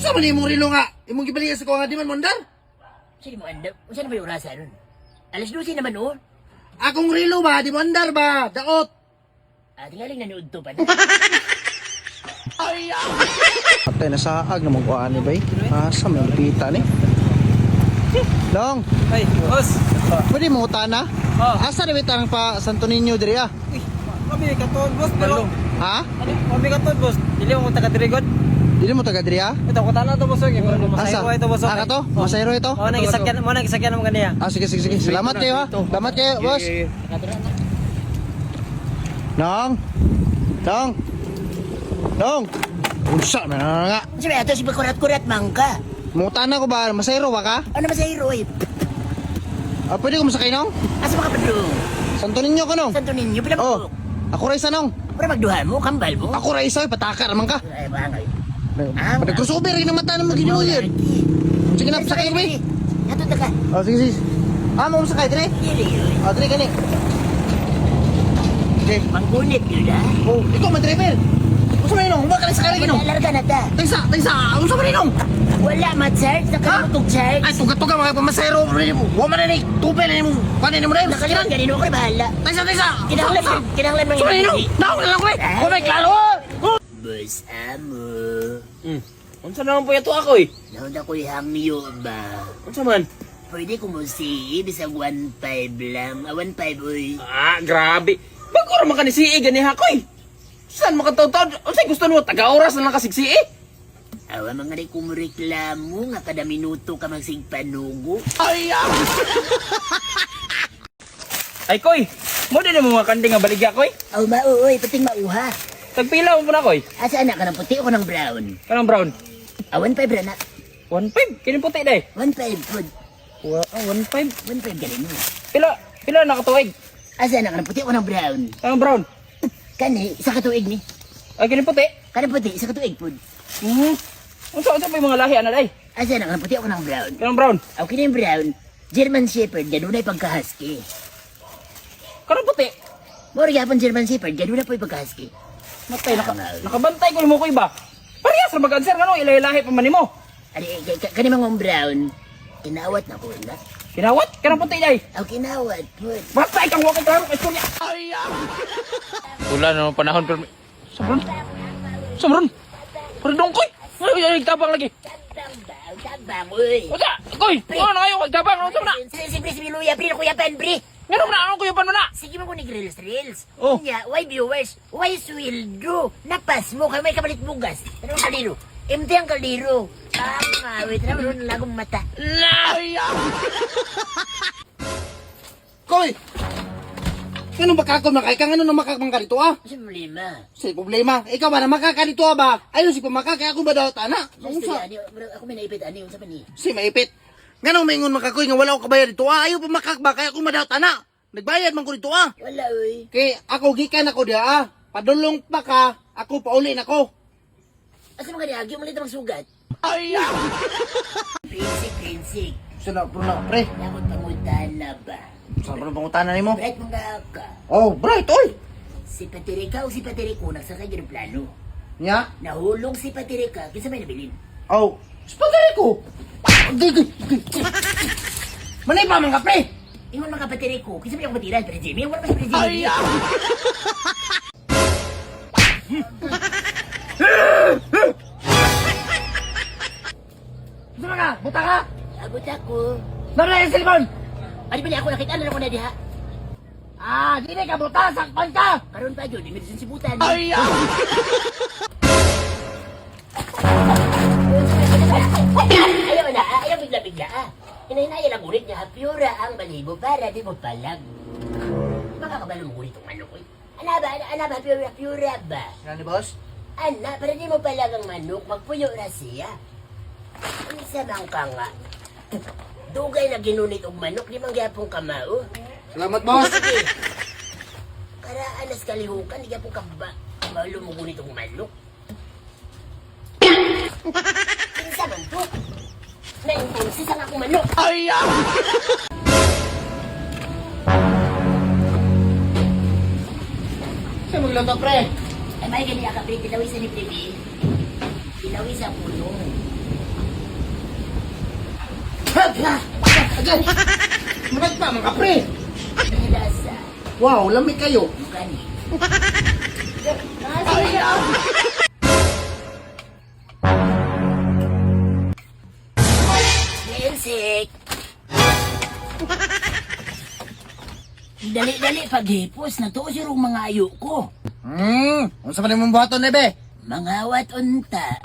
Sa man imong rilo nga? Imong gibaliya sa ko nga di man mondar? Sino mo andap? Saan naman yung orasa nun? Alas 12 naman oh. Akong rilo ba? Di mondar ba? Daot. Tingaling nanood to pa na. Atay nasaag na magkuhaan ni bay. Asa may lupita ni. Dong, Ay, boss. pwede mo utana? Asa na bitang pa Santo Niño diri ah? Kami katon, boss. Pero, Ha? kami katon, boss. Dili mo taga Dirigod. Dili mo taga diri ah? Ito ko tana to, boss. Asa? Masayro ito, boss. Ah, kato? Masayro ito? Mo na gisakyan mo kaniya. Ah, sige, sige, sige. Salamat kayo ha. Salamat kayo, boss. Dong. Dong. Dong. Unsa na nga. Sabi ato si Bakurat-kurat mangka. Mutana ko ba? Masayro ba ka? Ano ba sa hero eh? Pwede ko masakay nong? Asa mga padrong? Santo Niño ko nong? Santo Niño, Oh, pinamuk. ako rin sa nong. Para magduhan mo, kambal mo. Ako rin sa pataka naman ka. Ay, bangay. Nag-crossover rin ang mata ng mga ginawa yan. Sige na, sakay ko ba? Ato ka. Oh, sige, sige. Ah, mo sakay, dire? Dili yun. Ah, dire, gani. Okay. Manggunit yun ha. Oh, ikaw man-driver. Gusto mo nong? Huwag ka lang sakay rin nong. Wala na ta. Taysa, taysa. Gusto mo rin nong? Wala ma-charge. Nakamutog charge. Ay, tuga-tuga mga pamasero. Wa man na ni tupel na mo. Panin mo na yun. Nakalimang ganino ko bahala. Taysa, taysa. Kinahanglan mga Sumali nung. Naon na lang ko eh. Wa may klaro. Boss Amo. Unsa naman po yato ako eh? Naon ako hamyo ba? Unsa man? Pwede ko mo si bisag 1.5 lang. 1.5 uy. Grabe. Bago ra man ka ni CE ganiha ko eh. Saan makataw-taw? Unsay gusto mo taga-oras na lang kasig CE? Awa mga rin kumureklamo nga kada minuto ka magsigpanugo. Ay koy, mo din mo mga kanding nga baligya koy. Aw mauoy, pating mauha. Tagpila mo na koy. Asa anak ka ng puti o ka ng brown? Kanang brown. 1.5 na. 1.5 kini puti day. 1.5 food. 1.5. 1.5 galing mo. Pila nakatuig. Asa anak ka ng puti o ka ng brown? Kanang brown. Kani, isa katuig ni. Ay kini puti. Kani puti, isa katuig food. Unsa pa yung mga lahi ana day? Asa anak ka ng puti o ka ng brown? Kanang brown. Aw kini yung brown, German Shepherd, ganunay pagka-husky. Kanang puti. Mori yapon German Shepherd, ganunay po yung pagka-husky. Matay nakabantay ko mo ko iba. Parehas ra mag-answer ngano ilahi-lahi pa man nimo. Kani mga brown, kinawat na ko na. Kinawat kanang puti day. Aw kinawat food. Basta ikang wakay klaro kay istorya. Wala na panahon pero Sabron. Sabron. Pero dong koy. Ay tabang lagi. Tabang, uy. Usa, koy. Ano na kayo tabang ano na? Siyempre si Luya, pre, kuya pen, pre. Ngano na ano kuya pa na? Sige mo ko ni Reels. Oh. Nya, why viewers? Why sweldo? Napas mo kay may kapalit bugas. Ano ang kaliro? Empty ang kaliro. Wait na meron lagong mata. Koy. Ano ba kakon makay ka ngano na makakang ka dito ah? Kasi problema. Say problema. Ikaw ba na makaka dito ba? Ayun si pamakaka ako ba daw tana? Gusto niya, ako may naipit ani unsa pa ni? Si maipit. Ngano maingon makakoy nga wala ko kabayad dito ah. Ayaw pamakak ba kaya ako madaw tana? Nagbayad man ko dito ah. Wala uy. Kay ako gikan ako dia ah. Padulong pa ka, ako paulin ako. Asa mga diagi mo lito magsugat? Ay! Prinsik. Sana po na pre. Dapat pangutana ba? Sana po pangutana nimo? Bright mga ka. Oh, bright oy. Si Patirika o si Patiriko nagsakay ng plano. Nya. Nahulong si Patirika kinsa may nabilin. Oh, spagari ko. Manay pa mga pre. Ingon mga Patiriko kinsa may akong patiran pero Jimmy wala pa si Jimmy. Sama ka, buta ka. Abot ako. Nara yung cellphone. Ano ba niya ako nakita ano na ko na diha? Di na ka buta, sakpan ka. Karon pa jud, medicine sibutan. Ay! Ayaw bigla-bigla ah. Hinahinaya lang ulit niya, pura ang balibo para di mo palag. Makakabalo mo ulit itong manok eh. Ana ba, pura ba? Ano boss? Ana, para di mo palag ang manok, magpuyo na siya. Ano sa bang ka nga? Dugay na ginunit og manok, di man gyapon kamao. Salamat boss. Sige. Para anas kalihukan, di gyapon ka ba? Malo mo gunit og manok. Kinsa man to? Naimpunsi sa akong manok. Ay! Saan magluto pre? Ay may gali akapit, tinawis sa ni Privi. Tinawis sa puno. Agad! Magat pa, mga pre! Nilasa. Wow, lamig kayo. Gani. Bensik. Dali-dali paghipos na to sirong mga ayo ko. Ano sa pa mong buhaton, Ebe? Mga wat unta.